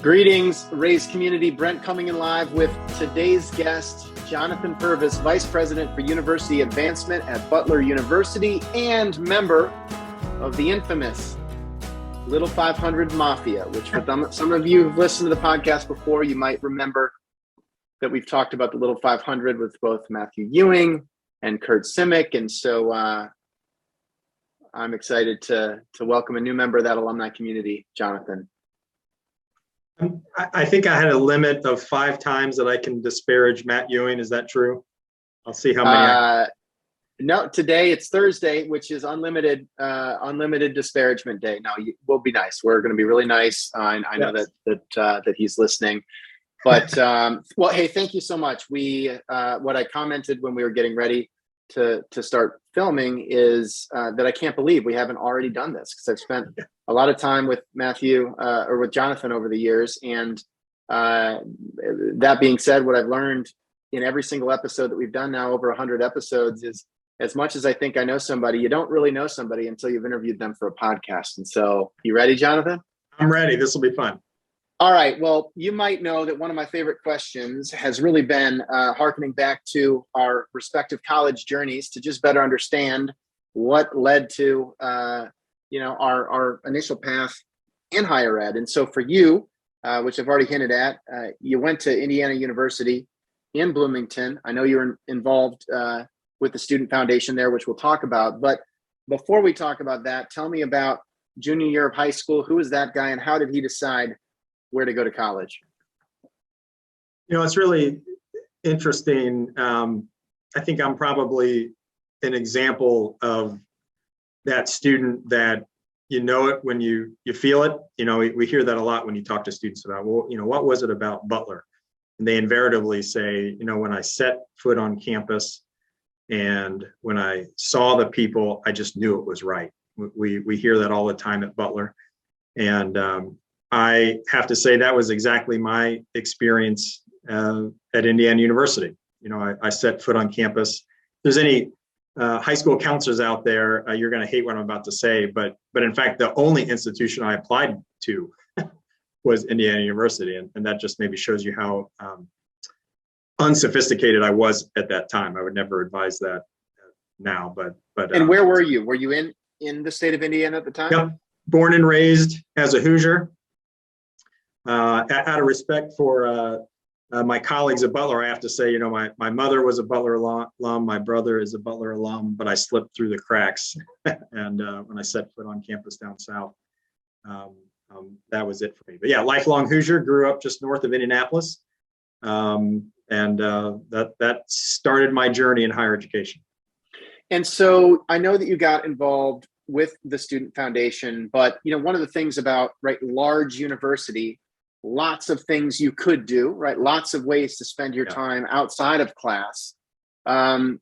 Greetings, Raise community. Brent coming in live with today's guest, Jonathan Purvis, Vice President for University Advancement at Butler University and member of the infamous Little 500 Mafia, which for some of you who've listened to the podcast before, you might remember that we've talked about the Little 500 with both Matthew Ewing and Kurt Simic. And so I'm excited to welcome a new member of that alumni community, Jonathan. I think I had a limit of 5 times that I can disparage Matt Ewing. Is that true? I'll see how many. No, today it's Thursday, which is unlimited disparagement day. No, we'll be nice. We're going to be really nice. I know that he's listening, but well, hey, thank you so much. What I commented when we were getting ready to start filming is that I can't believe we haven't already done this, because I've spent a lot of time with Matthew or with Jonathan over the years. And that being said, what I've learned in every single episode that we've done now, over 100 episodes, is as much as I think I know somebody, you don't really know somebody until you've interviewed them for a podcast. And so, you ready, Jonathan? I'm ready. This will be fun. All right. Well, you might know that one of my favorite questions has really been hearkening back to our respective college journeys to just better understand what led to our initial path in higher ed. And so for you, which I've already hinted at, you went to Indiana University in Bloomington. I know you were involved with the Student Foundation there, which we'll talk about. But before we talk about that, tell me about junior year of high school. Who was that guy and how did he decide where to go to college? You know, it's really interesting. I think I'm probably an example of that student that you know it when you feel it. You know, we hear that a lot when you talk to students about, well, you know, what was it about Butler? And they invariably say, you know, when I set foot on campus and when I saw the people, I just knew it was right. We hear that all the time at Butler. And I have to say that was exactly my experience at Indiana University. You know, I set foot on campus. If there's any high school counselors out there, you're going to hate what I'm about to say, but in fact, the only institution I applied to was Indiana University, and that just maybe shows you how unsophisticated I was at that time. I would never advise that now, but. And where were you? Were you in the state of Indiana at the time? Yep, born and raised as a Hoosier. Out of respect for my colleagues at Butler, I have to say, you know, my mother was a Butler alum, my brother is a Butler alum, but I slipped through the cracks. And when I set foot on campus down south, that was it for me. But yeah, lifelong Hoosier, grew up just north of Indianapolis. And that started my journey in higher education. And so I know that you got involved with the Student Foundation, but you know, one of the things about large university, lots of things you could do, right? Lots of ways to spend your time outside of class.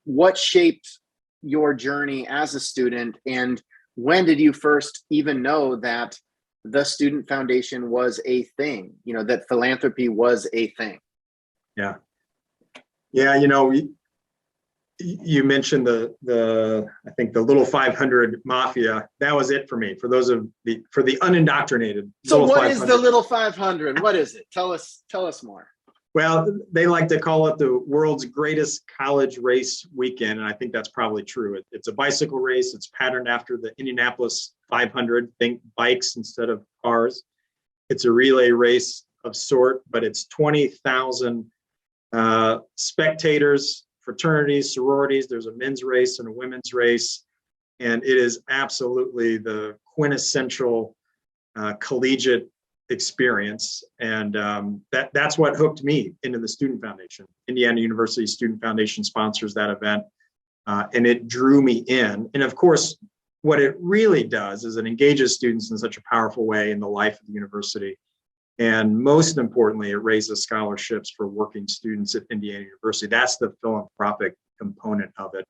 What shaped your journey as a student, and when did you first even know that the Student Foundation was a thing, you know, that philanthropy was a thing? Yeah, you know, you mentioned I think the Little 500 Mafia. That was it for me. For the unindoctrinated. So what is the Little 500? What is it? Tell us more. Well, they like to call it the world's greatest college race weekend, and I think that's probably true. It's a bicycle race. It's patterned after the Indianapolis 500. Think bikes instead of cars. It's a relay race of sort, but it's 20,000 spectators, fraternities, sororities. There's a men's race and a women's race, and it is absolutely the quintessential collegiate experience. And that's what hooked me into the Student Foundation. Indiana University Student Foundation sponsors that event, and it drew me in. And of course, what it really does is it engages students in such a powerful way in the life of the university. And most importantly, it raises scholarships for working students at Indiana University. That's the philanthropic component of it.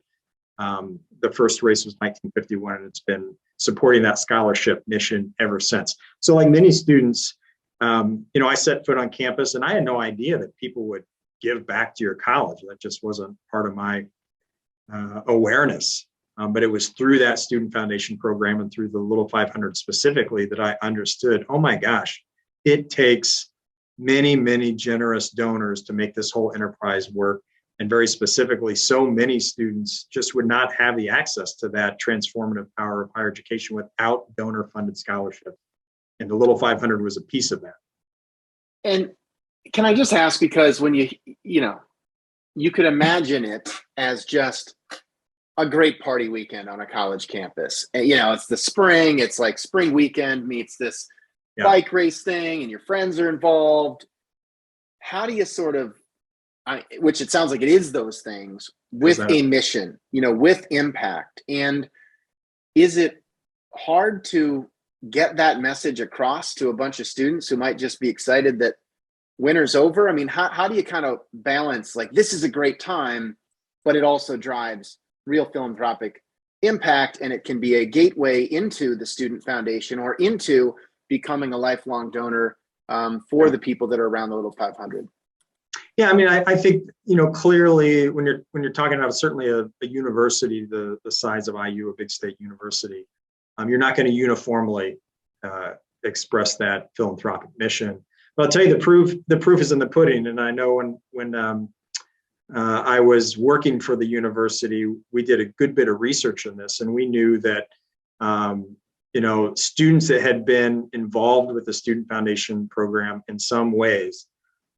The first race was 1951, and it's been supporting that scholarship mission ever since. So like many students, you know, I set foot on campus and I had no idea that people would give back to your college. That just wasn't part of my awareness. But it was through that Student Foundation program and through the Little 500 specifically that I understood, oh my gosh, it takes many, many generous donors to make this whole enterprise work. And very specifically, so many students just would not have the access to that transformative power of higher education without donor-funded scholarship. And the Little 500 was a piece of that. And can I just ask, because when you could imagine it as just a great party weekend on a college campus. And, it's the spring, it's like spring weekend meets this bike race thing and your friends are involved. How do you sort of, which it sounds like it is those things, with a mission, with impact. And is it hard to get that message across to a bunch of students who might just be excited that winter's over? I mean, how do you kind of balance, like, this is a great time, but it also drives real philanthropic impact, and it can be a gateway into the Student Foundation or into becoming a lifelong donor for the people that are around the Little 500? Yeah, I mean, I think, clearly when you're talking about certainly a university the size of IU, a big state university, you're not going to uniformly express that philanthropic mission. But I'll tell you, the proof is in the pudding. And I know when I was working for the university, we did a good bit of research on this, and we knew that students that had been involved with the Student Foundation program in some ways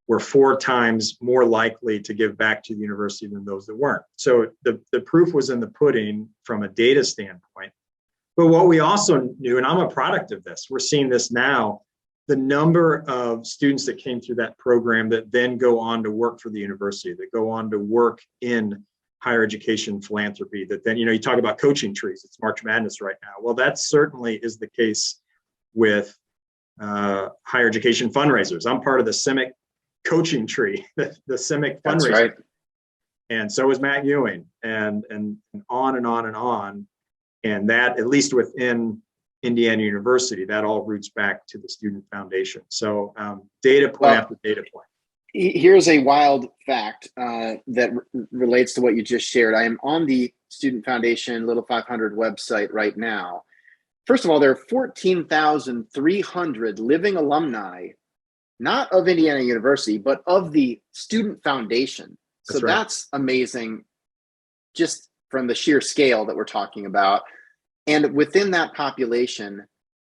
were 4 times more likely to give back to the university than those that weren't. So the proof was in the pudding from a data standpoint. But what we also knew, and I'm a product of this, we're seeing this now, the number of students that came through that program that then go on to work for the university, that go on to work in higher education philanthropy, that then, you talk about coaching trees, it's March Madness right now. Well, that certainly is the case with higher education fundraisers. I'm part of the CIMIC coaching tree, the CIMIC fundraiser. That's right. And so is Matt Ewing, and on and on and on. And that, at least within Indiana University, that all roots back to the Student Foundation. So data point after data point. Here's a wild fact that relates to what you just shared. I am on the Student Foundation Little 500 website right now. First of all, there are 14,300 living alumni, not of Indiana University, but of the Student Foundation. So that's amazing, just from the sheer scale that we're talking about. And within that population,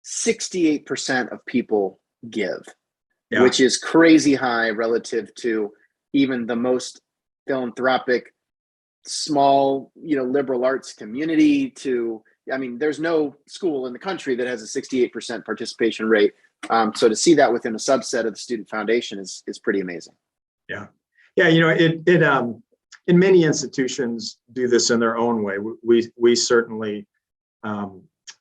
68% of people give, which is crazy high relative to even the most philanthropic, small, liberal arts community. There's no school in the country that has a 68% participation rate. So to see that within a subset of the Student Foundation is pretty amazing. Yeah. In many institutions do this in their own way. We certainly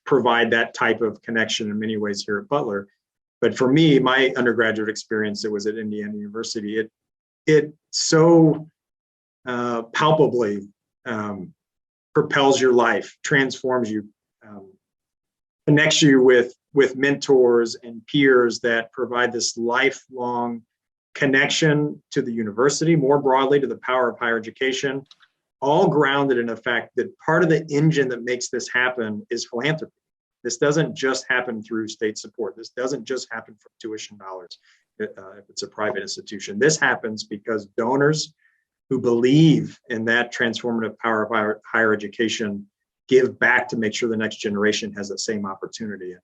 provide that type of connection in many ways here at Butler. But for me, my undergraduate experience, it was at Indiana University. It so palpably propels your life, transforms you, connects you with mentors and peers that provide this lifelong connection to the university, more broadly to the power of higher education, all grounded in the fact that part of the engine that makes this happen is philanthropy. This doesn't just happen through state support. This doesn't just happen from tuition dollars if it's a private institution. This happens because donors who believe in that transformative power of higher education give back to make sure the next generation has that same opportunity.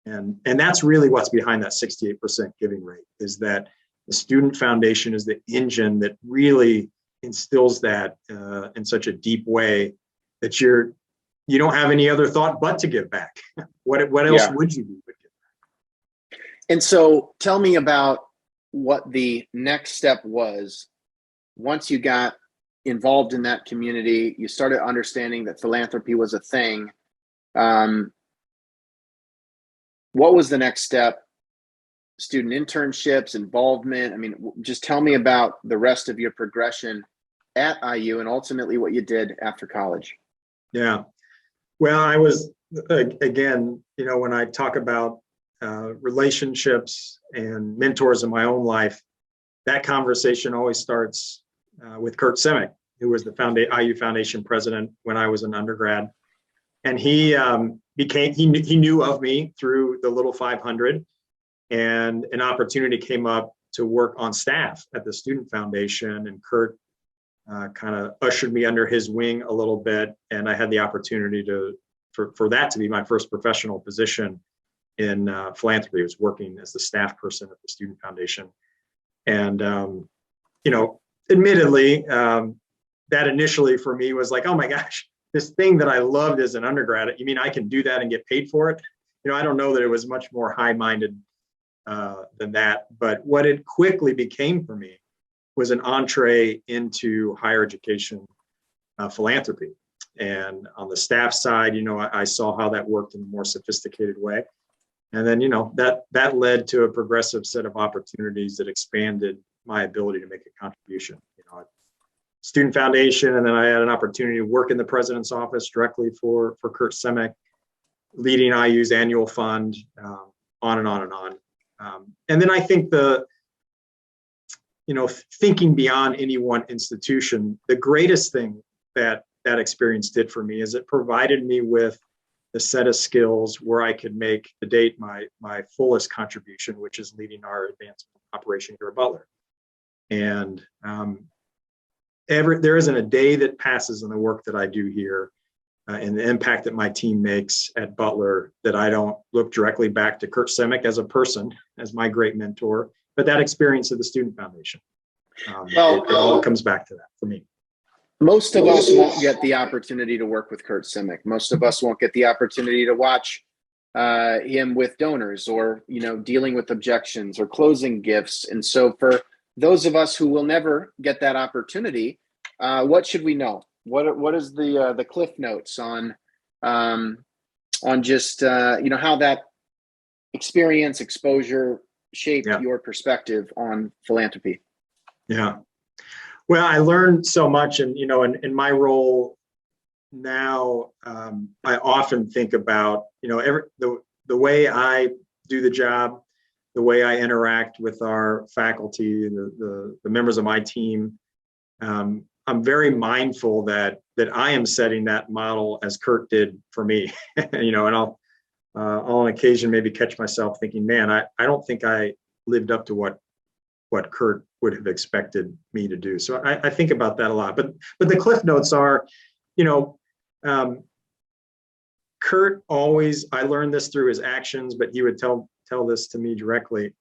And that's really what's behind that 68% giving rate, is that the Student Foundation is the engine that really instills that in such a deep way that you don't have any other thought but to give back. What else would you do but give back? And so tell me about what the next step was once you got involved in that community, you started understanding that philanthropy was a thing. What was the next step? Student internships, involvement? I mean, just tell me about the rest of your progression at IU and ultimately what you did after college. Yeah. Well, I was, again, when I talk about relationships and mentors in my own life, that conversation always starts with Kurt Simic, who was the IU Foundation president when I was an undergrad. And he knew of me through the Little 500, and an opportunity came up to work on staff at the Student Foundation, and Kurt kind of ushered me under his wing a little bit, and I had the opportunity for that to be my first professional position in philanthropy. I was working as the staff person at the Student Foundation, and admittedly, that initially for me was like, oh my gosh, this thing that I loved as an undergrad, you mean I can do that and get paid for it? I don't know that it was much more high-minded than that, but what it quickly became for me was an entree into higher education philanthropy. And on the staff side, I saw how that worked in a more sophisticated way. And then, that led to a progressive set of opportunities that expanded my ability to make a contribution. Student Foundation, and then I had an opportunity to work in the president's office directly for Kurt Semek, leading IU's annual fund, on and on and on. And then I think thinking beyond any one institution, the greatest thing that experience did for me is it provided me with the set of skills where I could make to date my fullest contribution, which is leading our advancement operation here at Butler. And there isn't a day that passes in the work that I do here and the impact that my team makes at Butler that I don't look directly back to Kurt Semek as a person, as my great mentor, but that experience of the Student Foundation. It all comes back to that for me. Most of us won't get the opportunity to work with Kurt Semek. Most of us won't get the opportunity to watch him with donors, or dealing with objections or closing gifts. And so for those of us who will never get that opportunity, what should we know? What is the cliff notes on just how that experience, exposure shaped your perspective on philanthropy? Yeah. Well, I learned so much, and in my role now, I often think about the way I do the job, the way I interact with our faculty, the members of my team. I'm very mindful that I am setting that model as Kurt did for me, and I'll on occasion maybe catch myself thinking, man, I don't think I lived up to what Kurt would have expected me to do. So I think about that a lot. But the cliff notes are, Kurt always, I learned this through his actions, but he would tell this to me directly,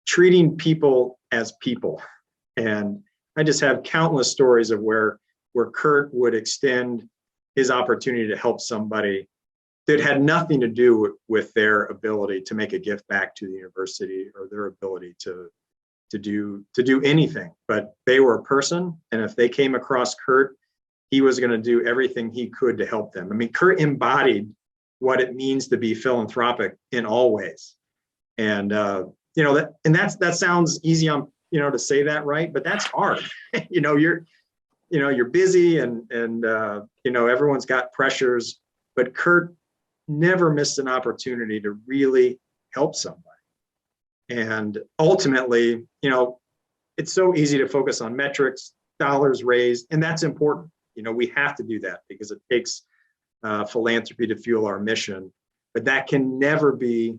treating people as people. And I just have countless stories of where Kurt would extend his opportunity to help somebody that had nothing to do with their ability to make a gift back to the university or their ability to do anything. But they were a person, and if they came across Kurt, he was going to do everything he could to help them. I mean, Kurt embodied what it means to be philanthropic in all ways. And that sounds easy on to say that, right? But that's hard. You're busy and everyone's got pressures, but Kurt never missed an opportunity to really help somebody. And ultimately, it's so easy to focus on metrics, dollars raised, and that's important. We have to do that because it takes philanthropy to fuel our mission, but that can never be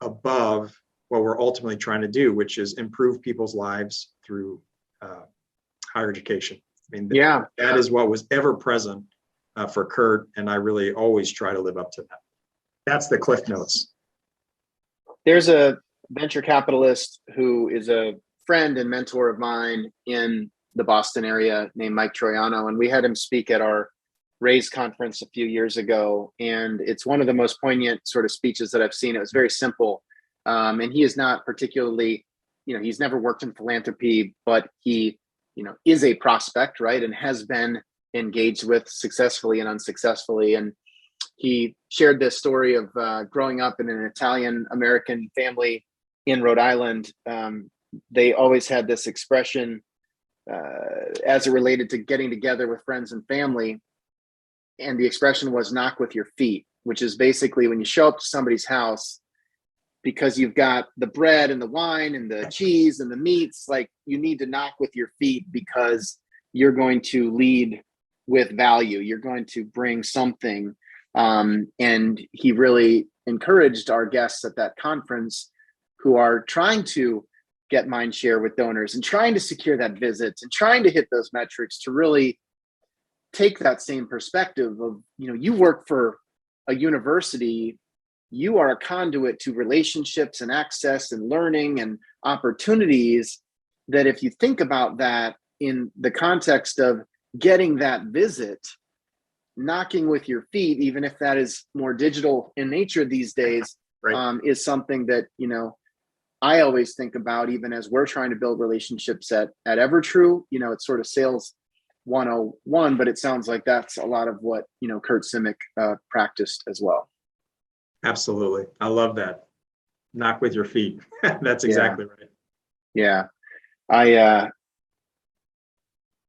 above what we're ultimately trying to do, which is improve people's lives through higher education. I mean, that is what was ever present for Kurt, and I really always try to live up to that. That's the cliff notes. There's a venture capitalist who is a friend and mentor of mine in the Boston area named Mike Troiano, and we had him speak at our Raise conference a few years ago, and it's one of the most poignant sort of speeches that I've seen. It was very simple, and he is not particularly, he's never worked in philanthropy, but he, is a prospect, right, and has been engaged with successfully and unsuccessfully. And he shared this story of growing up in an Italian-American family in Rhode Island. They always had this expression as it related to getting together with friends and family. And the expression was knock with your feet, which is basically when you show up to somebody's house, because you've got the bread and the wine and the cheese and the meats, like you need to knock with your feet because you're going to lead with value. You're going to bring something. And he really encouraged our guests at that conference who are trying to get mind share with donors and trying to secure that visit and trying to hit those metrics to really take that same perspective of, you work for a university, you are a conduit to relationships and access and learning and opportunities, that if you think about that in the context of getting that visit, knocking with your feet, even if that is more digital in nature these days, Right. is something that, I always think about, even as we're trying to build relationships at Evertrue. It's sort of sales 101, but it sounds like that's a lot of what, Kurt Simic practiced as well. Absolutely. I love that. Knock with your feet. That's exactly right. Yeah.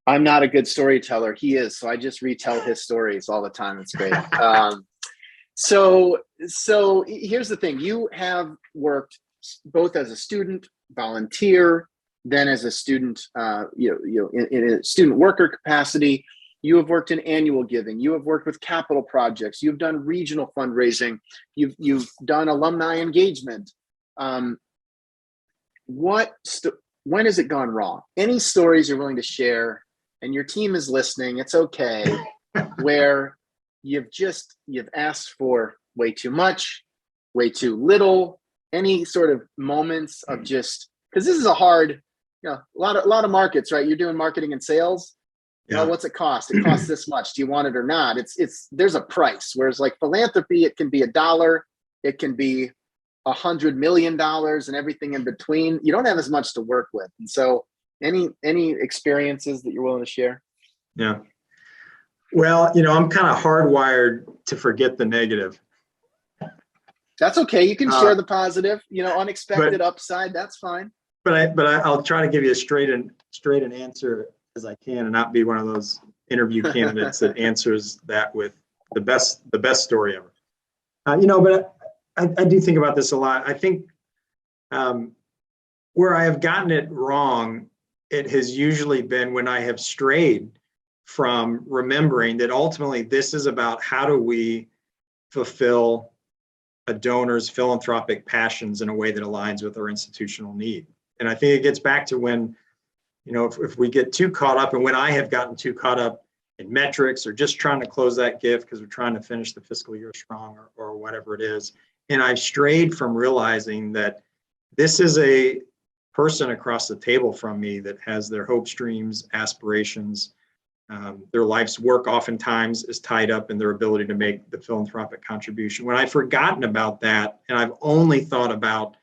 I'm not a good storyteller. He is. So I just retell his stories all the time. It's great. So here's the thing. You have worked both as a student, volunteer, then as a student, in a student worker capacity. You have worked in annual giving. You have worked with capital projects. You've done regional fundraising. You've done alumni engagement. When has it gone wrong? Any stories you're willing to share, and your team is listening, it's okay, where you've asked for way too much, way too little, any sort of moments of just, because this is a hard, a lot of markets, right? You're doing marketing and sales. What's it cost? It costs this much. Do you want it or not? There's a price. Whereas like philanthropy, it can be $1, it can be $100 million, and everything in between. You don't have as much to work with. And so any experiences that you're willing to share? Yeah. Well, I'm kind of hardwired to forget the negative. That's okay. You can share the positive, unexpected upside. That's fine. But I'll try to give you a straight an answer as I can, and not be one of those interview candidates that answers that with the best story ever. But I do think about this a lot. I think where I have gotten it wrong, it has usually been when I have strayed from remembering that ultimately this is about how do we fulfill a donor's philanthropic passions in a way that aligns with our institutional need. And I think it gets back to when, if we get too caught up, and when I have gotten too caught up in metrics or just trying to close that gift because we're trying to finish the fiscal year strong or whatever it is. And I've strayed from realizing that this is a person across the table from me that has their hopes, dreams, aspirations. Their life's work oftentimes is tied up in their ability to make the philanthropic contribution. When I've forgotten about that, and I've only thought about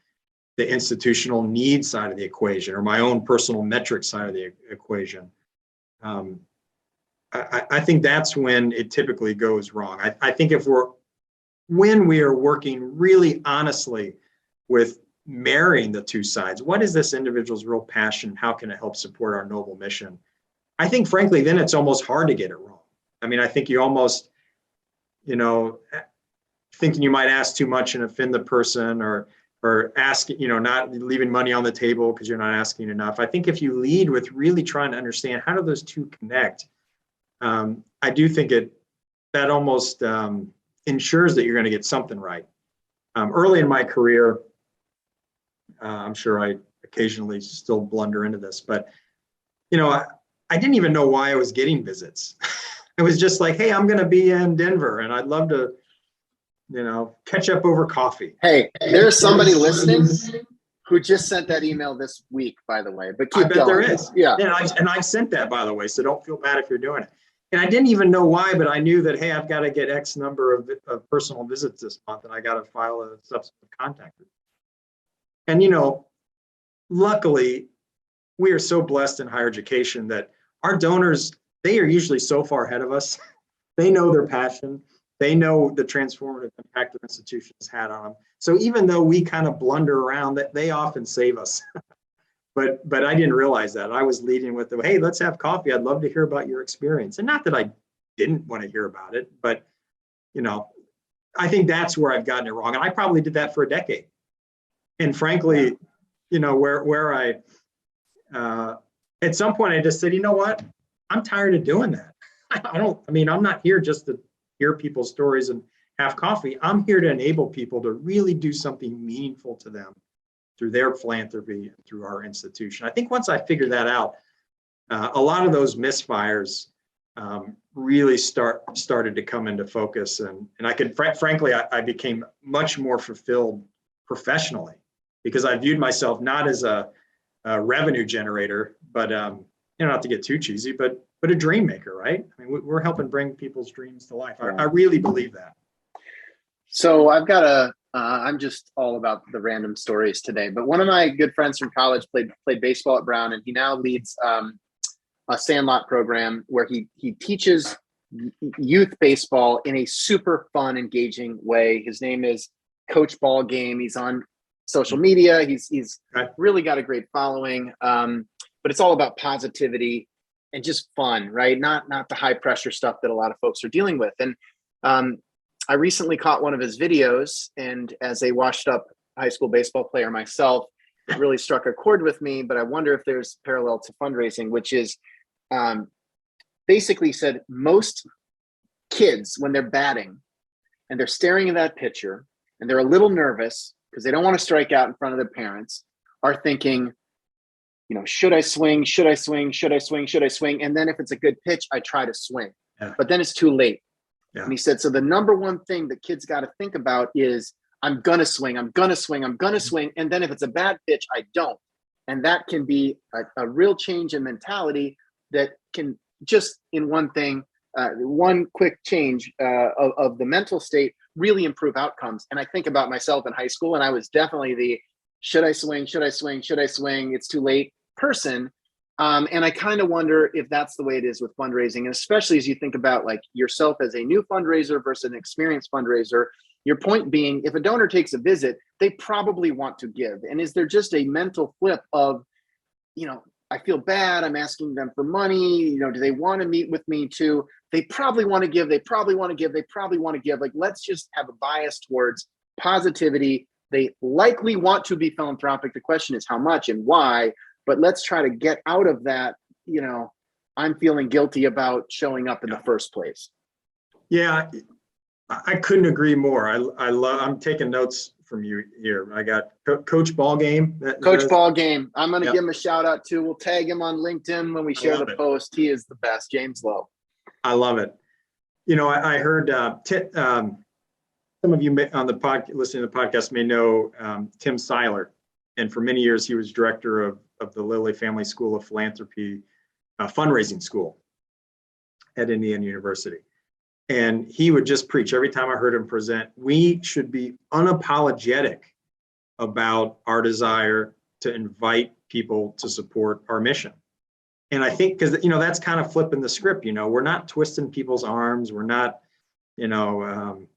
the institutional need side of the equation or my own personal metric side of the equation, I think that's when it typically goes wrong. I think when we are working really honestly with marrying the two sides, what is this individual's real passion? How can it help support our noble mission? I think, frankly, then it's almost hard to get it wrong. I mean, I think you almost, thinking you might ask too much and offend the person, or ask, not leaving money on the table because you're not asking enough. I think if you lead with really trying to understand how do those two connect, I do think that almost ensures that you're going to get something right. Early in my career, I'm sure I occasionally still blunder into this, but I didn't even know why I was getting visits. It was just like, hey, I'm going to be in Denver and I'd love to, catch up over coffee. Hey, there's somebody listening who just sent that email this week, by the way. But keep I bet going. there is. Yeah. And I sent that, by the way, so don't feel bad if you're doing it. And I didn't even know why, but I knew that, hey, I've got to get X number of personal visits this month, and I got to file a subsequent contact. And, luckily, we are so blessed in higher education that our donors, they are usually so far ahead of us. They know their passion. They know the transformative impact their institution has had on them. So even though we kind of blunder around, that they often save us. But I didn't realize that. I was leading with the, hey, let's have coffee. I'd love to hear about your experience. And not that I didn't want to hear about it, but I think that's where I've gotten it wrong. And I probably did that for a decade. And frankly, where I at some point I just said, you know what? I'm tired of doing that. I'm not here just to hear people's stories and have coffee. I'm here to enable people to really do something meaningful to them through their philanthropy, through our institution. I think once I figured that out, a lot of those misfires really started to come into focus, and I could frankly I became much more fulfilled professionally, because I viewed myself not as a revenue generator, but not to get too cheesy, but a dream maker, right? I mean, we're helping bring people's dreams to life. I really believe that. So I've got I'm just all about the random stories today, but one of my good friends from college played baseball at Brown, and he now leads a Sandlot program where he teaches youth baseball in a super fun, engaging way. His name is Coach Ball Game. He's on social media. He's really got a great following, but it's all about positivity and just fun, right? Not the high pressure stuff that a lot of folks are dealing with. And I recently caught one of his videos, and as a washed up high school baseball player myself, it really struck a chord with me. But I wonder if there's parallel to fundraising, which is basically said most kids, when they're batting and they're staring at that pitcher and they're a little nervous because they don't want to strike out in front of their parents, are thinking, should I swing? Should I swing? Should I swing? Should I swing? And then if it's a good pitch, I try to swing, but then it's too late. Yeah. And he said, so the number one thing that kids got to think about is, I'm going to swing, I'm going to swing, I'm going to swing. And then if it's a bad pitch, I don't. And that can be a real change in mentality that can just in one thing, one quick change of the mental state really improve outcomes. And I think about myself in high school, and I was definitely the should I swing, should I swing, should I swing, it's too late person. And I kind of wonder if that's the way it is with fundraising, and especially as you think about like yourself as a new fundraiser versus an experienced fundraiser. Your point being, if a donor takes a visit, they probably want to give. And is there just a mental flip of, I feel bad, I'm asking them for money, do they want to meet with me too? They probably want to give, they probably want to give, they probably want to give. Like, let's just have a bias towards positivity. They likely want to be philanthropic. The question is how much and why, but let's try to get out of that, I'm feeling guilty about showing up in the first place. Yeah, I couldn't agree more. I'm taking notes from you here. I got Coach Ball Game. Coach Ball Game. I'm going to give him a show out too. We'll tag him on LinkedIn when we share the post. He is the best. James Lowe. I love it. I heard some of you on the listening to the podcast may know Tim Seiler. And for many years, he was director of the Lilly Family School of Philanthropy fundraising school at Indiana University. And he would just preach every time I heard him present, we should be unapologetic about our desire to invite people to support our mission. And I think because, that's kind of flipping the script, we're not twisting people's arms. We're not, I'm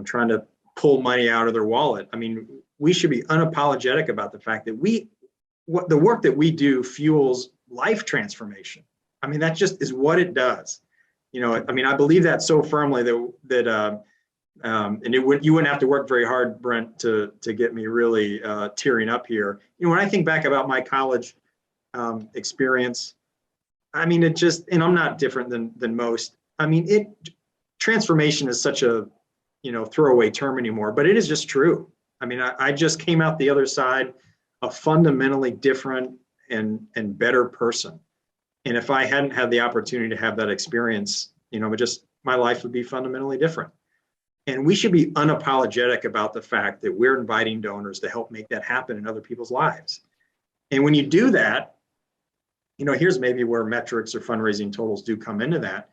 trying to pull money out of their wallet. I mean, we should be unapologetic about the fact that the work that we do fuels life transformation. I mean, that just is what it does. I believe that so firmly that and you wouldn't have to work very hard, Brent, to get me really tearing up here. When I think back about my college experience, it just, and I'm not different than most. Transformation is such a throwaway term anymore, but it is just true. I just came out the other side a fundamentally different and better person. And if I hadn't had the opportunity to have that experience, my life would be fundamentally different. And we should be unapologetic about the fact that we're inviting donors to help make that happen in other people's lives. And when you do that, here's maybe where metrics or fundraising totals do come into that.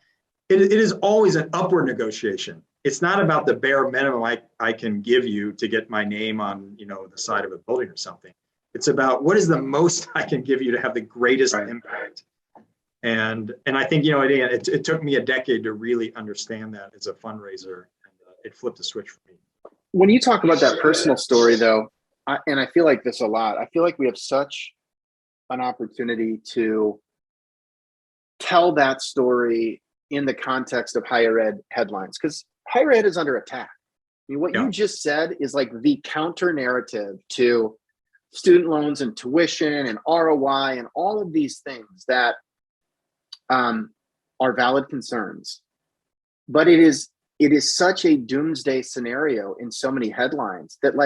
It is always an upward negotiation. It's not about the bare minimum I can give you to get my name on, the side of a building or something. It's about what is the most I can give you to have the greatest impact. And I think, again, it took me a decade to really understand that as a fundraiser, and it flipped a switch for me. When you talk about that personal story, though, and I feel like this a lot, I feel like we have such an opportunity to tell that story in the context of higher ed headlines, because higher ed is under attack. What you just said is like the counter narrative to student loans and tuition and ROI and all of these things that are valid concerns, but it is such a doomsday scenario in so many headlines that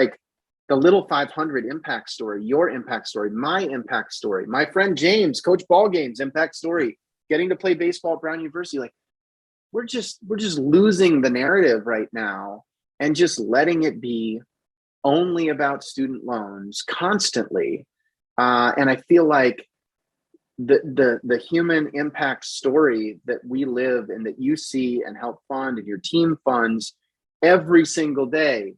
the little 500 impact story, your impact story, my impact story, my friend James, Coach Ball Games impact story, getting to play baseball at Brown University. Like we're just losing the narrative right now and just letting it be only about student loans constantly. And I feel like the human impact story that we live and that you see and help fund and your team funds every single day,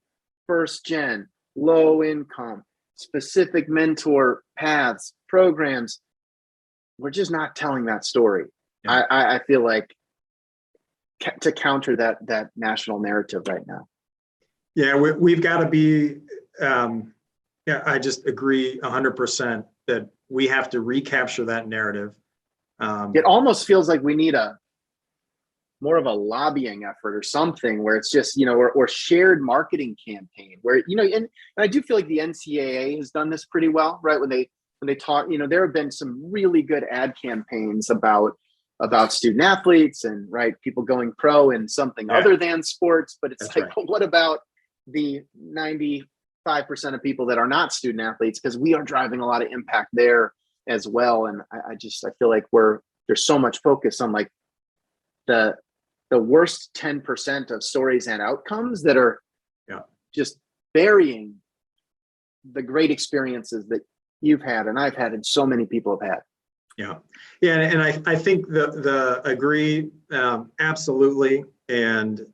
first gen, low income, specific mentor paths, programs, we're just not telling that story. Yeah. I feel like to counter that national narrative right now. Yeah, we've got to be, I just agree 100% that we have to recapture that narrative. It almost feels like we need more of a lobbying effort or something where it's just, or shared marketing campaign where, and I do feel like the NCAA has done this pretty well, right? When they talk, there have been some really good ad campaigns about student athletes and people going pro in something other than sports, but it's well, what about the 95% of people that are not student athletes? Because we are driving a lot of impact there as well. And I feel like there's so much focus on the worst 10% of stories and outcomes that are just burying the great experiences that you've had and I've had and so many people have had. Yeah. And I think the agree, absolutely. And,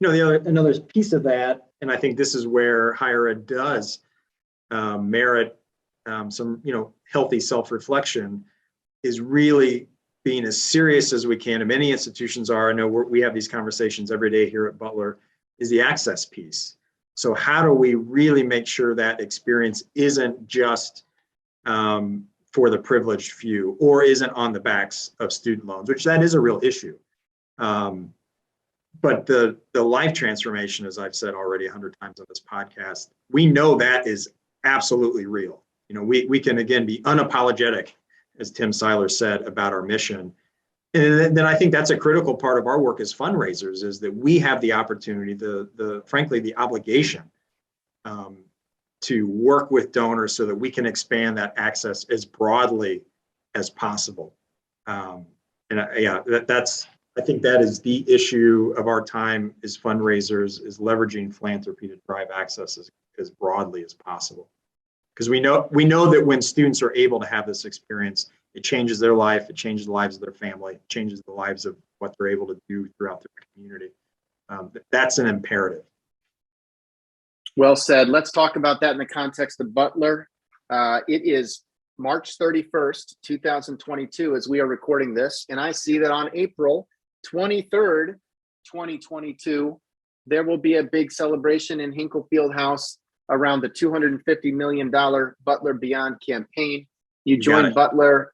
another piece of that, and I think this is where higher ed does merit some, healthy self-reflection, is really being as serious as we can, and many institutions are. I know we have these conversations every day here at Butler, is the access piece. So how do we really make sure that experience isn't just for the privileged few or isn't on the backs of student loans, which that is a real issue. But the life transformation, as I've said already 100 times on this podcast, we know that is absolutely real. We can, again, be unapologetic, as Tim Seiler said, about our mission. And then I think that's a critical part of our work as fundraisers, is that we have the opportunity, frankly, the obligation to work with donors so that we can expand that access as broadly as possible. I think that is the issue of our time as fundraisers, is leveraging philanthropy to drive access as broadly as possible. Because we know that when students are able to have this experience, it changes their life, it changes the lives of their family, it changes the lives of what they're able to do throughout their community. That's an imperative. Well said. Let's talk about that in the context of Butler. It is March 31st, 2022, as we are recording this. And I see that on April 23rd, 2022, there will be a big celebration in Hinkle Fieldhouse around the $250 million Butler Beyond campaign. You joined Butler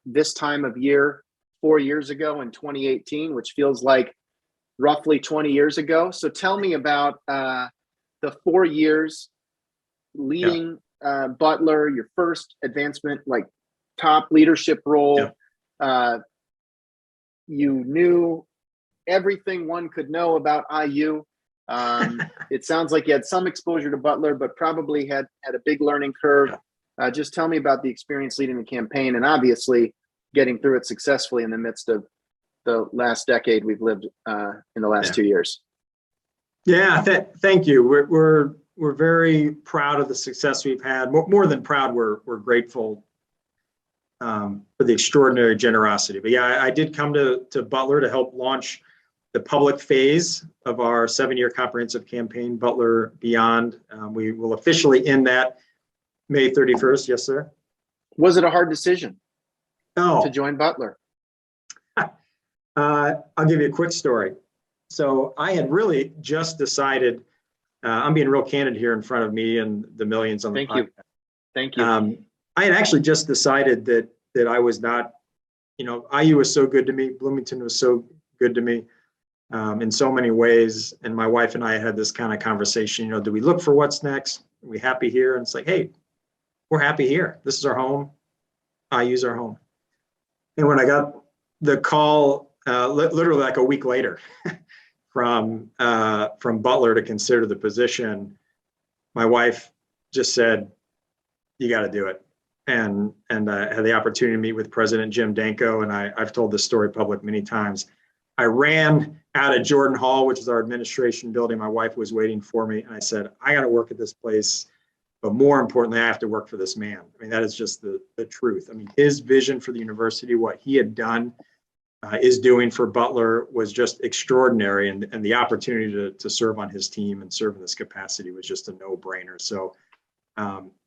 this time of year 4 years ago in 2018, which feels like roughly 20 years ago. So tell me about the 4 years leading Butler, your first advancement, top leadership role. You knew everything one could know about IU. It sounds like you had some exposure to Butler, but probably had a big learning curve. Just tell me about the experience leading the campaign and obviously getting through it successfully in the midst of the last decade we've lived in the last 2 years. Yeah, thank you. We're very proud of the success we've had. More than proud, we're grateful for the extraordinary generosity. But yeah, I did come to Butler to help launch the public phase of our 7-year comprehensive campaign, Butler Beyond. We will officially end that May 31st. Yes, sir. Was it a hard decision to join Butler? I'll give you a quick story. So I had really just decided, I'm being real candid here in front of me and the millions on the podcast. Thank you. I had actually just decided that I was not, IU was so good to me. Bloomington was so good to me in so many ways. And my wife and I had this kind of conversation, do we look for what's next? Are we happy here? And it's like, hey, we're happy here. This is our home. IU's our home. And when I got the call, literally like a week later from Butler to consider the position, my wife just said, you got to do it. And I had the opportunity to meet with President Jim Danko, and I've told this story public many times. I ran out of Jordan Hall, which is our administration building. My wife was waiting for me, and I said, I got to work at this place, but more importantly, I have to work for this man. I mean, that is just the truth. I mean, his vision for the university, what he had done, is doing for Butler was just extraordinary, and the opportunity to serve on his team and serve in this capacity was just a no-brainer. So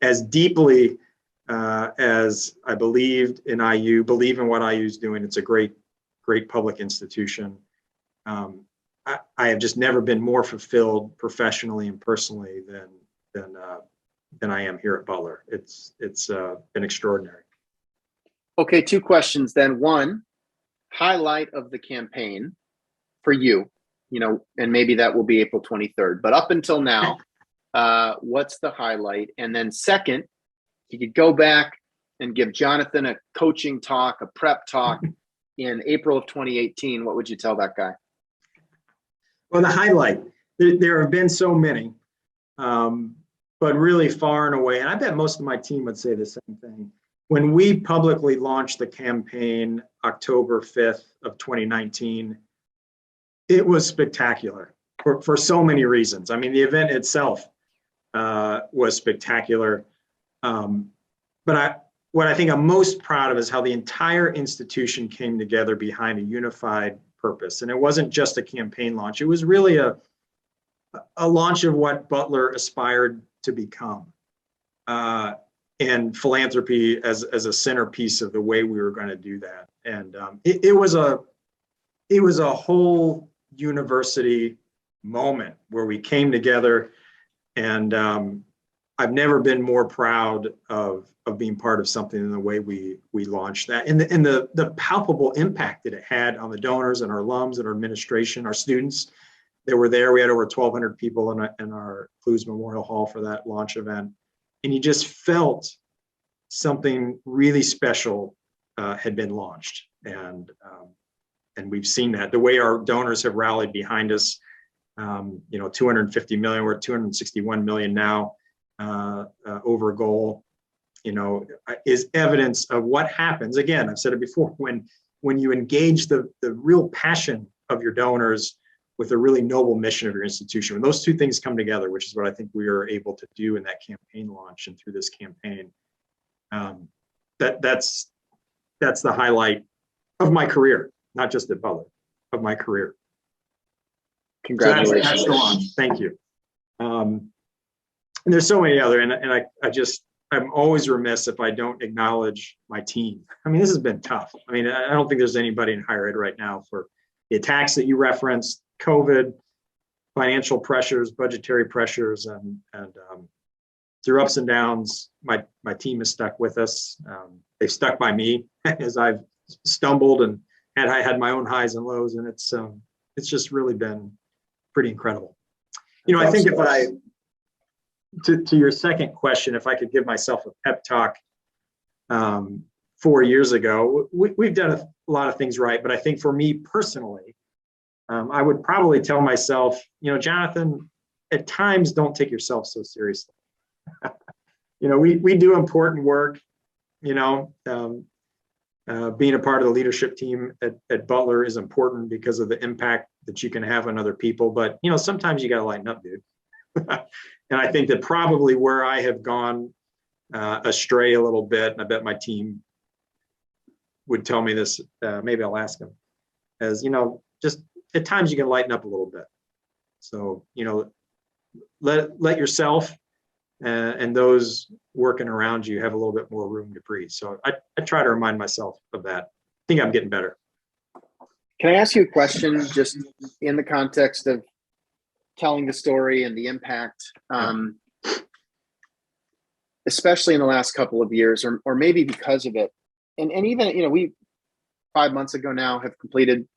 as deeply as I believed in IU, believe in what IU is doing, it's a great public institution. I have just never been more fulfilled professionally and personally than I am here at Butler. It's been extraordinary. Okay, two questions then. One, highlight of the campaign for you, and maybe that will be April 23rd, but up until now, what's the highlight? And then second, you could go back and give Jonathan a coaching talk, a prep talk in April of 2018. What would you tell that guy? Well, the highlight, there have been so many, but really far and away, and I bet most of my team would say the same thing. When we publicly launched the campaign October 5th of 2019, it was spectacular for so many reasons. I mean, the event itself was spectacular. But what I think I'm most proud of is how the entire institution came together behind a unified purpose. And it wasn't just a campaign launch. It was really a launch of what Butler aspired to become. And philanthropy as a centerpiece of the way we were going to do that. And it was a whole university moment where we came together, and I've never been more proud of being part of something in the way we launched that, and the palpable impact that it had on the donors and our alums and our administration, our students that were there. We had over 1,200 people in our Clues Memorial Hall for that launch event. And you just felt something really special had been launched, and we've seen that the way our donors have rallied behind us. 250 million, we're at 261 million now, over goal. Is evidence of what happens. Again, I've said it before, when you engage the real passion of your donors with a really noble mission of your institution. When those two things come together, which is what I think we are able to do in that campaign launch and through this campaign, that's the highlight of my career, not just at Butler, of my career. Congratulations. So that's the launch. Thank you. And there's so many other, and I'm always remiss if I don't acknowledge my team. I mean, this has been tough. I mean, I don't think there's anybody in higher ed right now, for the attacks that you referenced, COVID, financial pressures, budgetary pressures, and through ups and downs, my team has stuck with us. They've stuck by me as I've stumbled and I had my own highs and lows, and it's just really been pretty incredible. I think if to your second question, if I could give myself a pep talk, 4 years ago, we've done a lot of things right, but I think for me personally, I would probably tell myself, Jonathan, at times don't take yourself so seriously. We do important work, being a part of the leadership team at Butler is important because of the impact that you can have on other people. But, sometimes you got to lighten up, dude. And I think that probably where I have gone astray a little bit, and I bet my team would tell me this, maybe I'll ask them, as, just at times you can lighten up a little bit. So, let yourself and those working around you have a little bit more room to breathe. So I try to remind myself of that. I think I'm getting better. Can I ask you a question just in the context of telling the story and the impact, especially in the last couple of years, or maybe because of it? And even, we 5 months ago now have completed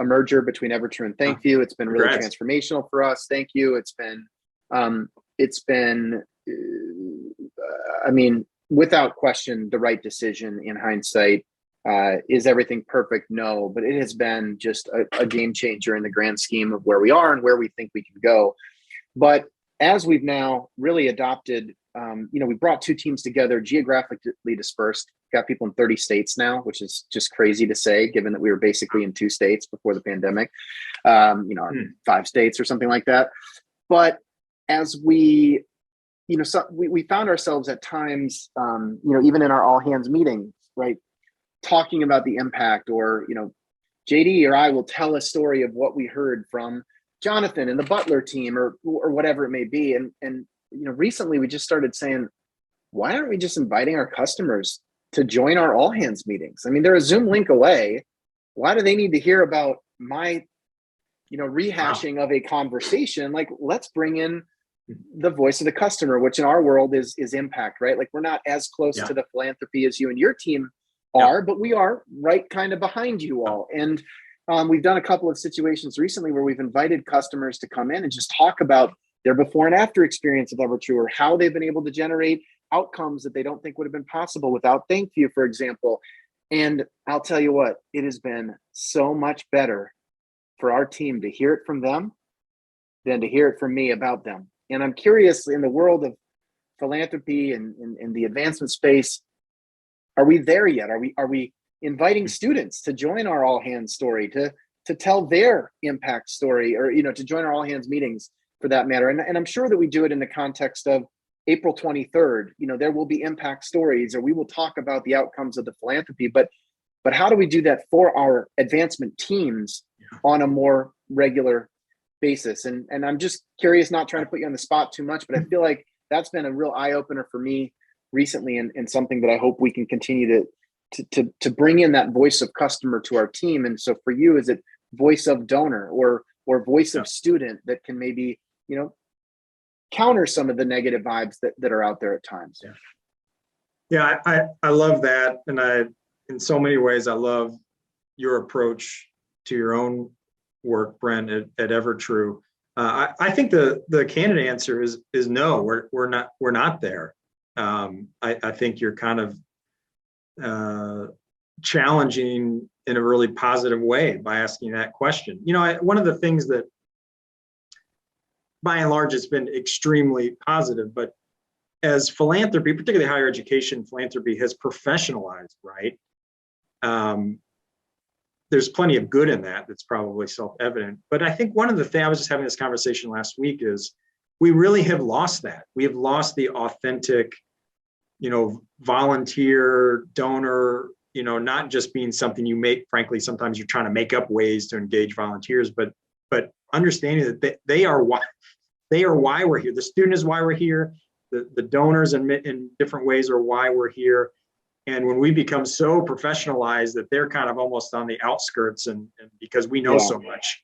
a merger between Evertrue and ThankView. It's been really transformational for us. Thank you. It's been, without question, the right decision in hindsight. Is everything perfect? No, but it has been just a game changer in the grand scheme of where we are and where we think we can go. But as we've now really adopted, we brought two teams together, geographically dispersed, got people in 30 states now, which is just crazy to say, given that we were basically in 2 states before the pandemic, 5 states or something like that. But as we found ourselves at times, even in our all hands meetings, right, talking about the impact, or, JD or I will tell a story of what we heard from Jonathan and the Butler team, or whatever it may be. And recently we just started saying, why aren't we just inviting our customers to join our all hands meetings? I mean, they're a Zoom link away. Why do they need to hear about my, rehashing of a conversation? Like, let's bring in the voice of the customer, which in our world is impact, right? Like, we're not as close to the philanthropy as you and your team are, but we are right kind of behind you all. And we've done a couple of situations recently where we've invited customers to come in and just talk about their before and after experience of EverTrue, or how they've been able to generate outcomes that they don't think would have been possible without Thank You, for example. And I'll tell you what, it has been so much better for our team to hear it from them than to hear it from me about them. And I'm curious, in the world of philanthropy and in the advancement space, are we there yet? Are we inviting students to join our all hands story, to tell their impact story, or to join our all hands meetings for that matter? And I'm sure that we do it in the context of April 23rd. There will be impact stories, or we will talk about the outcomes of the philanthropy. But how do we do that for our advancement teams on a more regular basis? And I'm just curious, not trying to put you on the spot too much, but I feel like that's been a real eye opener for me recently, and something that I hope we can continue to bring in, that voice of customer to our team. And so for you, is it voice of donor or voice of student that can maybe, counter some of the negative vibes that are out there at times? I love that. And in so many ways, I love your approach to your own work, Brent, at EverTrue. I think the candid answer is no. We're not there. I think you're kind of challenging in a really positive way by asking that question. One of the things that, by and large, has been extremely positive, but as philanthropy, particularly higher education philanthropy, has professionalized, right? There's plenty of good in that. That's probably self-evident. But I think one of the things, I was just having this conversation last week, is we really have lost that. We have lost the authentic, volunteer, donor, not just being something you make. Frankly, sometimes you're trying to make up ways to engage volunteers, but understanding that they are why we're here. The student is why we're here. The donors in different ways are why we're here. And when we become so professionalized that they're kind of almost on the outskirts, and because we know so much,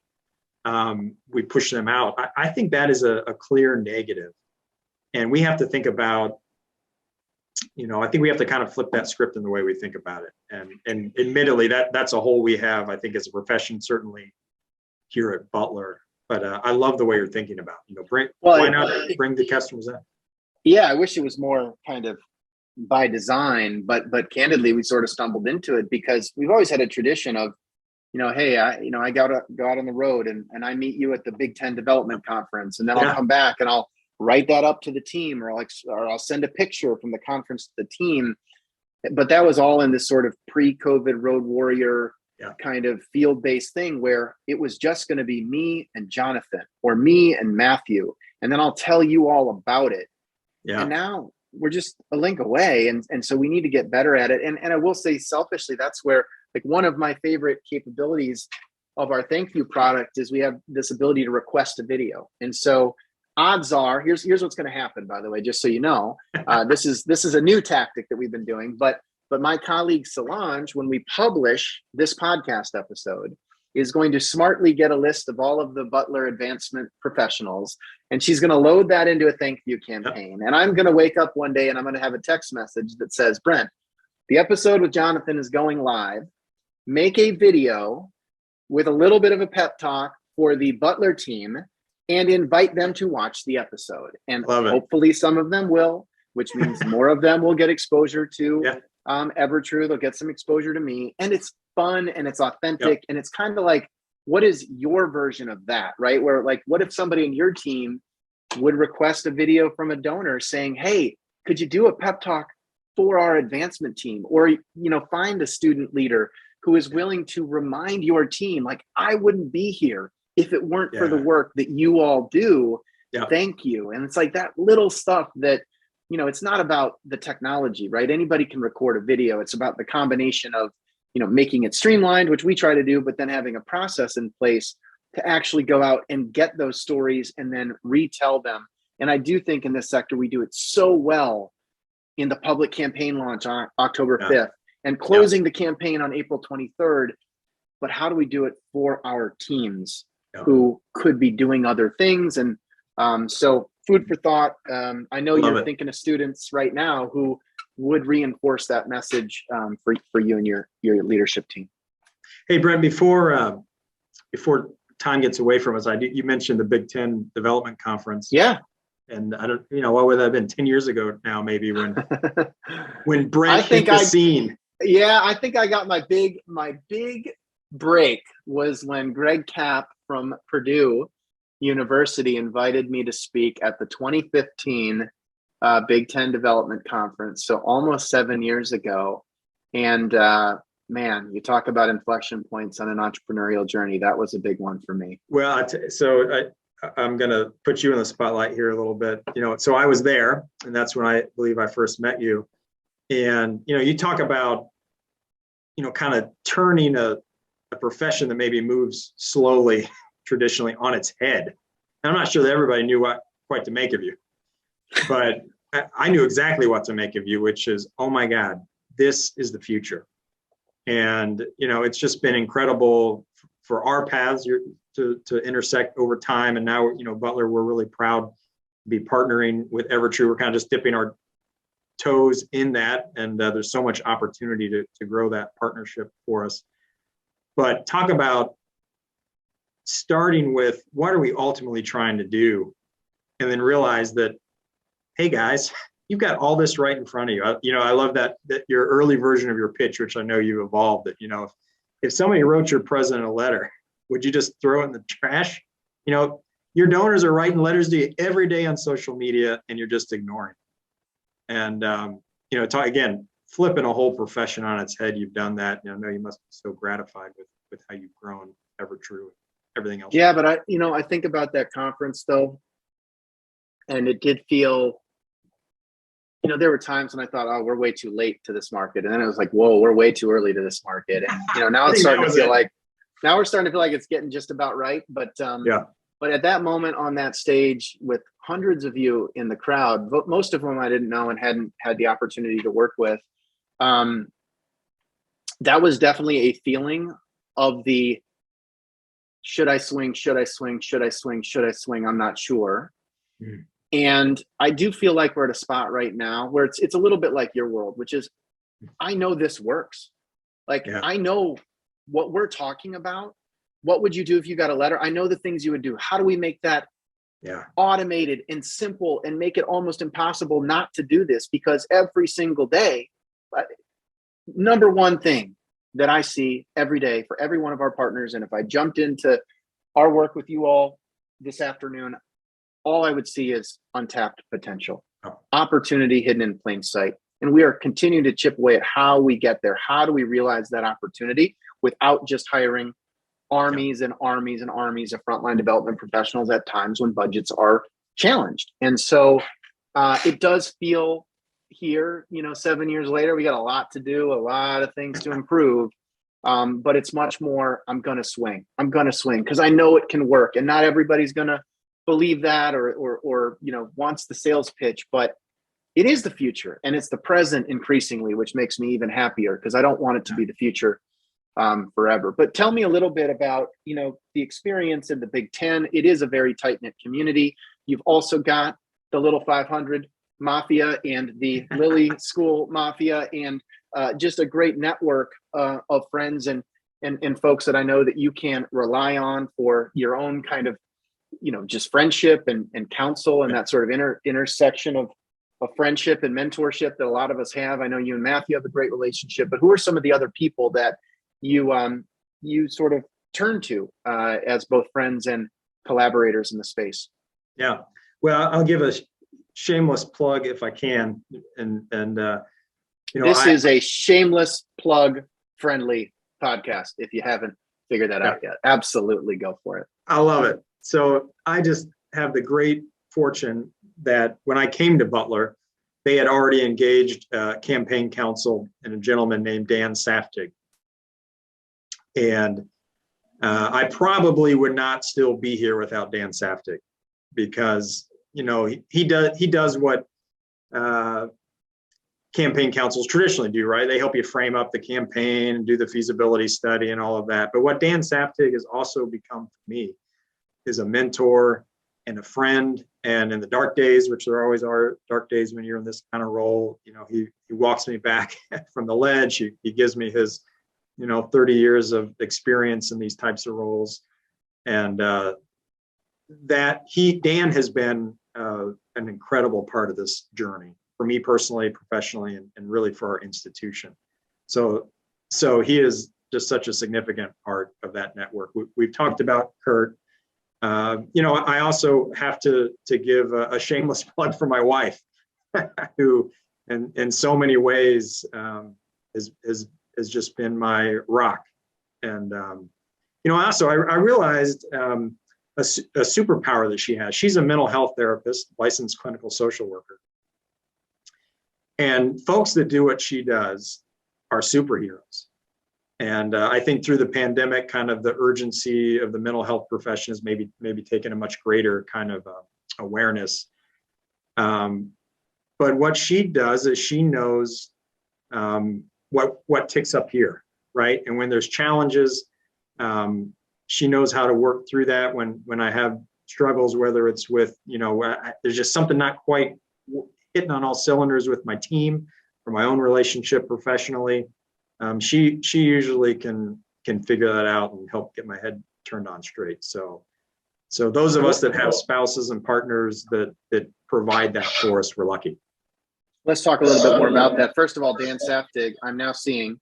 we push them out. I think that is a clear negative. And we have to think about, I think we have to kind of flip that script in the way we think about it. And admittedly, that's a hole we have, I think, as a profession, certainly here at Butler. But I love the way you're thinking about, why not bring the customers in? Yeah, I wish it was more kind of by design, but candidly, we sort of stumbled into it because we've always had a tradition of, hey, I go out on the road and I meet you at the Big Ten Development Conference, and then I'll come back and I'll write that up to the team, or I'll send a picture from the conference to the team. But that was all in this sort of pre-COVID road warrior kind of field-based thing, where it was just going to be me and Jonathan, or me and Matthew, and then I'll tell you all about it. And now we're just a link away. And so we need to get better at it. And I will say, selfishly, that's where, like, one of my favorite capabilities of our Thank You product is we have this ability to request a video. And so odds are, here's what's going to happen, by the way, just so you know, this is a new tactic that we've been doing, but my colleague Solange, when we publish this podcast episode, is going to smartly get a list of all of the Butler advancement professionals, and she's going to load that into a thank you campaign. And I'm going to wake up one day and I'm going to have a text message that says, Brent, the episode with Jonathan is going live. Make a video with a little bit of a pep talk for the Butler team and invite them to watch the episode. And hopefully some of them will, which means more of them will get exposure to EverTrue. They'll get some exposure to me, and it's fun and it's authentic. And it's kind of like, what is your version of that, right? Where, like, what if somebody in your team would request a video from a donor saying, hey, could you do a pep talk for our advancement team? Or, find a student leader who is willing to remind your team, like, I wouldn't be here if it weren't for the work that you all do. Thank you. And it's like that little stuff that, it's not about the technology, right? Anybody can record a video. It's about the combination of, making it streamlined, which we try to do, but then having a process in place to actually go out and get those stories and then retell them. And I do think in this sector, we do it so well in the public campaign launch on October 5th and closing the campaign on April 23rd. But how do we do it for our teams who could be doing other things? And so food for thought. I know you're thinking of students right now who would reinforce that message for you and your leadership team. Hey, Brent, before time gets away from us, you mentioned the Big Ten Development Conference. Yeah. And I don't, what would that have been 10 years ago now, maybe when Brent hit the scene. Yeah, I think I got my big break was when Greg Kapp from Purdue University invited me to speak at the 2015 Big Ten Development Conference. So almost 7 years ago. And man, you talk about inflection points on an entrepreneurial journey. That was a big one for me. Well, I'm going to put you in the spotlight here a little bit. So I was there, and that's when I believe I first met you. And, you talk about, kind of turning a profession that maybe moves slowly traditionally on its head. And I'm not sure that everybody knew what quite to make of you, but I knew exactly what to make of you, which is, oh my God, this is the future. And, it's just been incredible for our paths to intersect over time. And now, Butler, we're really proud to be partnering with Evertrue. We're kind of just dipping our toes in that. And there's so much opportunity to grow that partnership for us. But talk about starting with what are we ultimately trying to do? And then realize that, hey guys, you've got all this right in front of you. I love that your early version of your pitch, which I know you evolved, that, if somebody wrote your president a letter, would you just throw it in the trash? Your donors are writing letters to you every day on social media and you're just ignoring. And, again, flipping a whole profession on its head, you've done that. I know you must be so gratified with how you've grown Evertrue, everything else. Yeah, but I think about that conference though, and it did feel, there were times when I thought, oh, we're way too late to this market. And then it was like, whoa, we're way too early to this market. And, now it's starting to feel like, now we're starting to feel like it's getting just about right. But but at that moment on that stage with hundreds of you in the crowd, most of whom I didn't know and hadn't had the opportunity to work with, that was definitely a feeling of the, should I swing? Should I swing? Should I swing? Should I swing? I'm not sure. Mm. And I do feel like we're at a spot right now where it's a little bit like your world, which is, I know this works. I know what we're talking about. What would you do if you got a letter? I know the things you would do. How do we make that automated and simple and make it almost impossible not to do this? Because every single day, number one thing that I see every day for every one of our partners, and if I jumped into our work with you all this afternoon, all I would see is untapped potential, opportunity hidden in plain sight. And we are continuing to chip away at how we get there. How do we realize that opportunity without just hiring armies and armies and armies of frontline development professionals at times when budgets are challenged? And so it does feel here, 7 years later, we got a lot to do, a lot of things to improve. But it's much more, I'm going to swing because I know it can work, and not everybody's going to believe that or wants the sales pitch, but it is the future and it's the present increasingly, which makes me even happier because I don't want it to be the future forever. But tell me a little bit about, the experience in the Big Ten. It is a very tight-knit community. You've also got the Little 500 Mafia and the Lilly School Mafia, and just a great network of friends and folks that I know that you can rely on for your own kind of, just friendship and counsel and that sort of intersection of friendship and mentorship that a lot of us have. I know you and Matthew have a great relationship, but who are some of the other people that you sort of turn to as both friends and collaborators in the space? Yeah. Well, I'll give a shameless plug if I can. This is a shameless plug friendly podcast. If you haven't figured that out yet, absolutely go for it. I love it. So I just have the great fortune that when I came to Butler, they had already engaged campaign counsel and a gentleman named Dan Saftig. And I probably would not still be here without Dan Saftig, because he does what campaign counsels traditionally do, right? They help you frame up the campaign and do the feasibility study and all of that. But what Dan Saftig has also become for me is a mentor and a friend. And in the dark days, which there always are dark days when you're in this kind of role, he walks me back from the ledge. He gives me his 30 years of experience in these types of roles. And Dan has been an incredible part of this journey for me personally, professionally, and really for our institution. So he is just such a significant part of that network. We've talked about Kurt. I also have to give a shameless plug for my wife, who in so many ways has just been my rock. And I realized a superpower that she has. She's a mental health therapist, licensed clinical social worker. And folks that do what she does are superheroes. And I think through the pandemic, kind of the urgency of the mental health profession has maybe taken a much greater kind of awareness. But what she does is she knows what ticks up here, right? And when there's challenges, she knows how to work through that. When I have struggles, whether it's with, there's just something not quite hitting on all cylinders with my team or my own relationship professionally, she usually can figure that out and help get my head turned on straight. So those of us that have spouses and partners that provide that for us, we're lucky. Let's talk a little bit more about that. First of all, Dan Saftig, I'm now seeing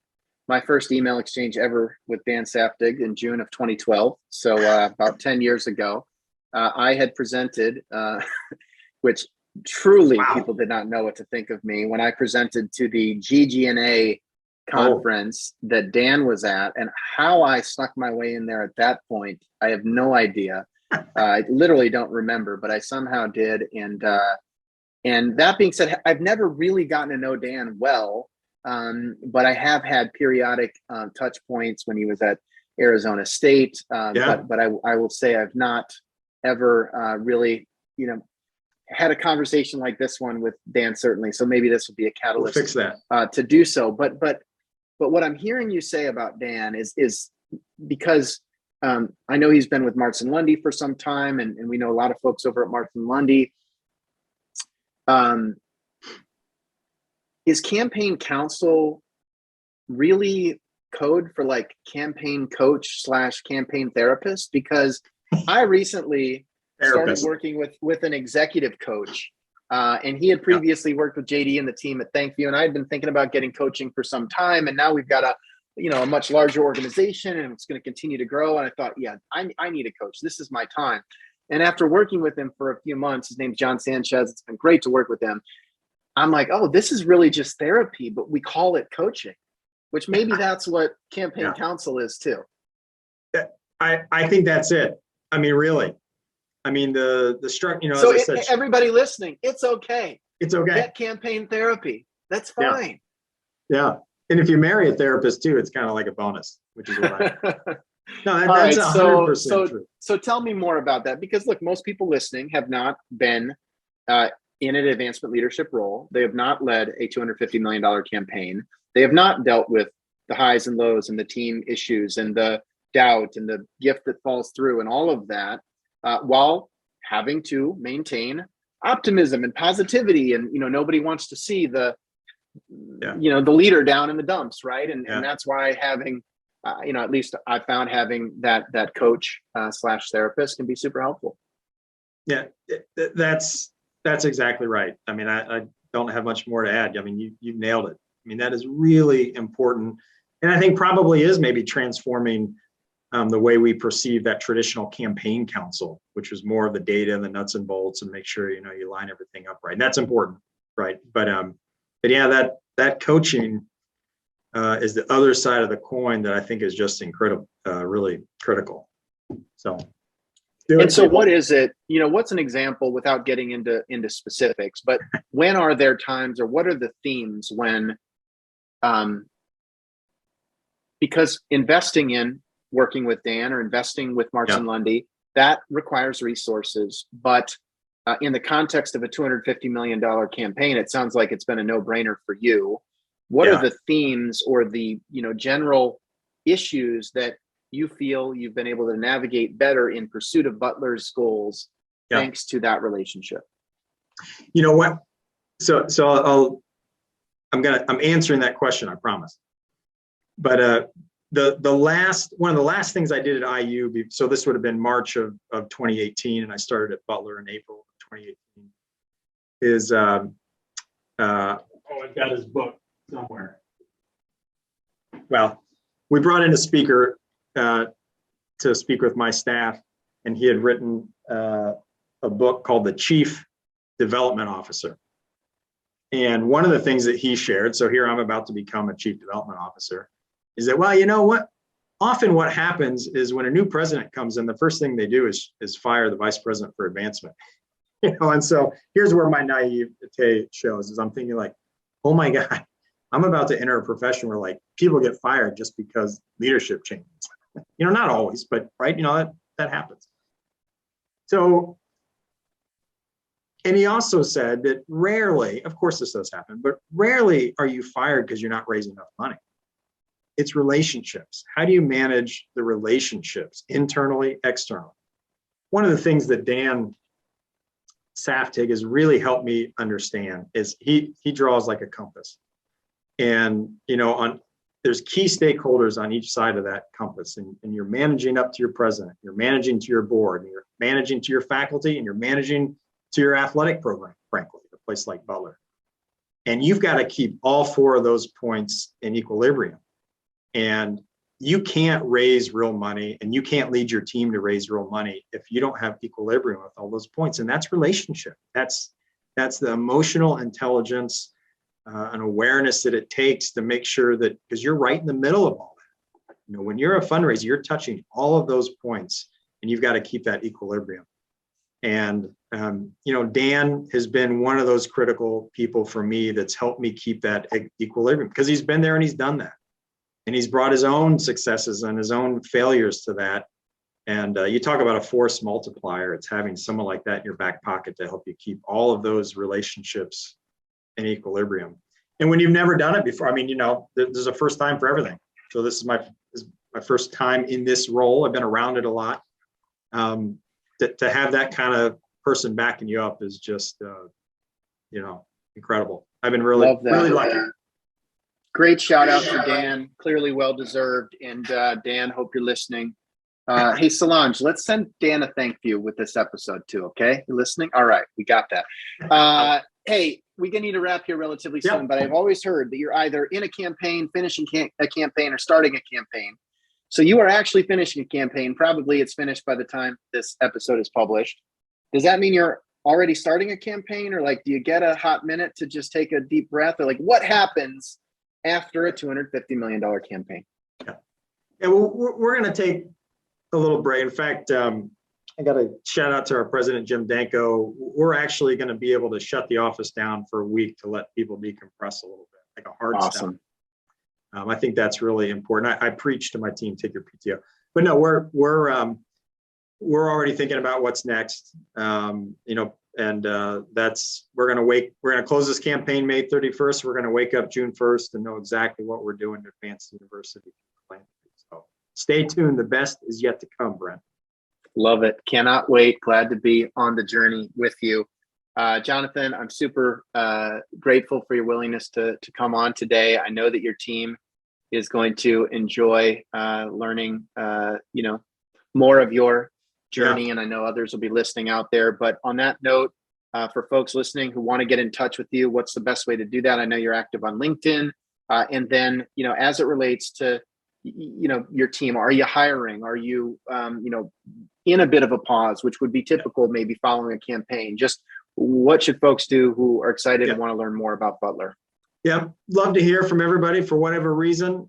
my first email exchange ever with Dan Saftig in June of 2012. So about 10 years ago, I had presented, which truly people did not know what to think of me, when I presented to the GGNA conference that Dan was at, and how I snuck my way in there at that point, I have no idea. I literally don't remember, but I somehow did. And that being said, I've never really gotten to know Dan well, but I have had periodic touch points when he was at Arizona State. But I will say I've not ever really, had a conversation like this one with Dan, certainly. So maybe this will be a catalyst. We'll fix that. To do so. But what I'm hearing you say about Dan is because I know he's been with Marks and Lundy for some time, and we know a lot of folks over at Marks and Lundy. Is campaign counsel really code for like campaign coach / campaign therapist? Because I recently started working with an executive coach, and he had previously worked with JD and the team at Thankview, and I had been thinking about getting coaching for some time, and now we've got a much larger organization, and it's going to continue to grow. And I thought, I need a coach. This is my time. And after working with him for a few months, his name's John Sanchez. It's been great to work with him. I'm like, oh, this is really just therapy, but we call it coaching, which maybe that's what campaign counsel is too. I think that's it. I mean, really. I mean, the structure, So as I said, everybody listening, it's okay. It's okay. Get campaign therapy. That's fine. Yeah. And if you marry a therapist too, it's kind of like a bonus, which is what I No, that's 100% true. So tell me more about that, because look, most people listening have not been in an advancement leadership role. They have not led a $250 million campaign. They have not dealt with the highs and lows and the team issues and the doubt and the gift that falls through and all of that, while having to maintain optimism and positivity. And, nobody wants to see the leader down in the dumps. Right. And that's why having, at least I found having that coach / therapist can be super helpful. Yeah, that's exactly right. I mean, I don't have much more to add. I mean, you nailed it. I mean, that is really important. And I think probably is maybe transforming the way we perceive that traditional campaign council, which was more of the data and the nuts and bolts and make sure, you line everything up right. And that's important, right? But yeah, that coaching is the other side of the coin that I think is just incredible, really critical. So. And so what is it, what's an example without getting into specifics, but when are there times or what are the themes when, because investing in working with Dan or investing with Marks and Lundy, that requires resources, but in the context of a $250 million campaign, it sounds like it's been a no-brainer for you. What are the themes or the, general issues that you feel you've been able to navigate better in pursuit of Butler's goals thanks to that relationship? You know what? So I'm answering that question, I promise. But one of the last things I did at IU, so this would have been March of 2018, and I started at Butler in April of 2018, is I've got his book somewhere. Well, we brought in a speaker to speak with my staff, and he had written a book called The Chief Development Officer. And one of the things that he shared, so here I'm about to become a chief development officer, is that, well, you know what? Often what happens is when a new president comes in, the first thing they do is fire the vice president for advancement. And so here's where my naivete shows, is I'm thinking like, oh my God, I'm about to enter a profession where like people get fired just because leadership changes. Not always, but right, that happens. So, and he also said that rarely, of course this does happen, but rarely are you fired because you're not raising enough money. It's relationships. How do you manage the relationships internally, externally? One of the things that Dan Saftig has really helped me understand is he draws like a compass. And, there's key stakeholders on each side of that compass, and you're managing up to your president, you're managing to your board, and you're managing to your faculty, and you're managing to your athletic program, frankly, a place like Butler. And you've got to keep all four of those points in equilibrium. And you can't raise real money, and you can't lead your team to raise real money if you don't have equilibrium with all those points. And that's relationship. That's the emotional intelligence, an awareness that it takes to make sure that, because you're right in the middle of all that. When you're a fundraiser, you're touching all of those points, and you've got to keep that equilibrium. And, Dan has been one of those critical people for me that's helped me keep that equilibrium, because he's been there and he's done that. And he's brought his own successes and his own failures to that. And you talk about a force multiplier. It's having someone like that in your back pocket to help you keep all of those relationships in equilibrium. And when you've never done it before, there's a first time for everything. So this is my first time in this role. I've been around it a lot. To have that kind of person backing you up is just, incredible. I've been really lucky. Great shout out for Dan, clearly well-deserved. And Dan, hope you're listening. Hey, Solange, let's send Dan a thank you with this episode too, okay? You listening? All right, we got that. Hey, we're going to need to wrap here relatively soon, but I've always heard that you're either in a campaign, finishing a campaign, or starting a campaign. So you are actually finishing a campaign. Probably it's finished by the time this episode is published. Does that mean you're already starting a campaign, or like, do you get a hot minute to just take a deep breath, or like what happens after a $250 million campaign? Yeah, well, we're going to take a little break. In fact, I got to shout out to our president, Jim Danko. We're actually going to be able to shut the office down for a week to let people decompress a little bit, like a hard stop. I think that's really important. I preach to my team, take your PTO. But no, we're already thinking about what's next. And we're going to close this campaign May 31st. We're going to wake up June 1st and know exactly what we're doing to advance the university. So stay tuned. The best is yet to come, Brent. Love it. Cannot wait. Glad to be on the journey with you. Jonathan, I'm super grateful for your willingness to come on today. I know that your team is going to enjoy learning, more of your journey, and I know others will be listening out there. But on that note, for folks listening who want to get in touch with you, what's the best way to do that? I know you're active on LinkedIn, and then as it relates to your team? Are you hiring? Are you, in a bit of a pause, which would be typical maybe following a campaign? Just what should folks do who are excited and want to learn more about Butler? Yeah, love to hear from everybody for whatever reason.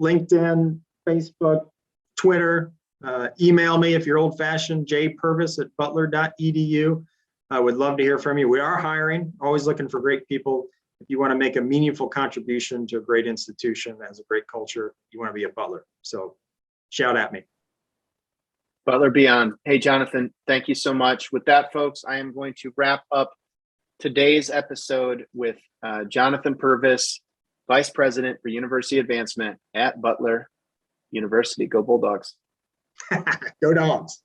LinkedIn, Facebook, Twitter, email me if you're old fashioned, jpurvis@butler.edu. I would love to hear from you. We are hiring, always looking for great people. If you want to make a meaningful contribution to a great institution that has a great culture, you want to be a Butler. So shout at me. Butler Beyond. Hey, Jonathan, thank you so much. With that, folks, I am going to wrap up today's episode with Jonathan Purvis, Vice President for University Advancement at Butler University. Go Bulldogs. Go Dogs.